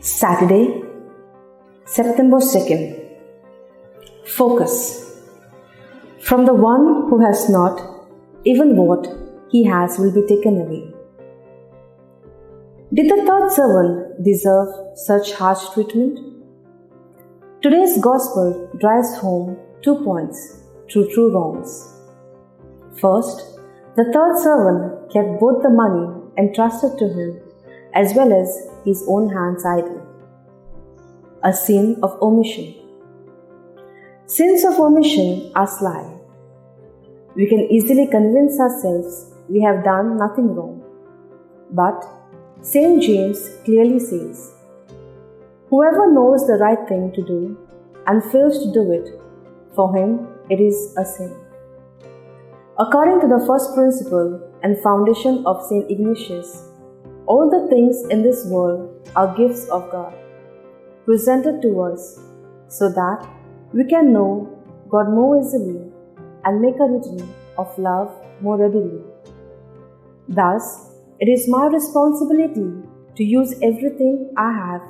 Saturday, September 2nd. Focus. From the one who has not, even what he has will be taken away. Did the third servant deserve such harsh treatment? Today's gospel drives home 2 points through true wrongs. First, the third servant kept both the money entrusted to him as well as his own hands idle. A sin of omission. Sins of omission are sly. We can easily convince ourselves we have done nothing wrong. But St. James clearly says, "Whoever knows the right thing to do and fails to do it, for him it is a sin." According to the first principle and foundation of St. Ignatius, all the things in this world are gifts of God, presented to us so that we can know God more easily and make a return of love more readily. Thus, it is my responsibility to use everything I have,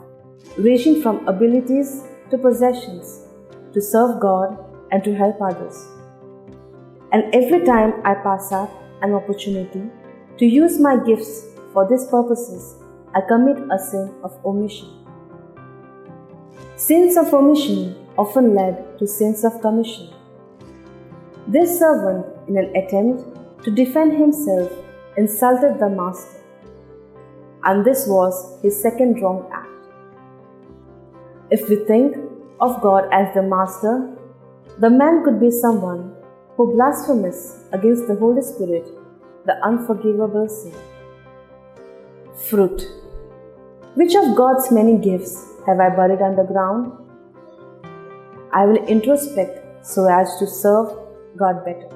ranging from abilities to possessions, to serve God and to help others. And every time I pass up an opportunity to use my gifts for these purposes, I commit a sin of omission. Sins of omission often led to sins of commission. This servant, in an attempt to defend himself, insulted the master, and this was his second wrong act. If we think of God as the master, the man could be someone who blasphemes against the Holy Spirit, the unforgivable sin. Fruit. Which of God's many gifts have I buried underground? I will introspect so as to serve God better.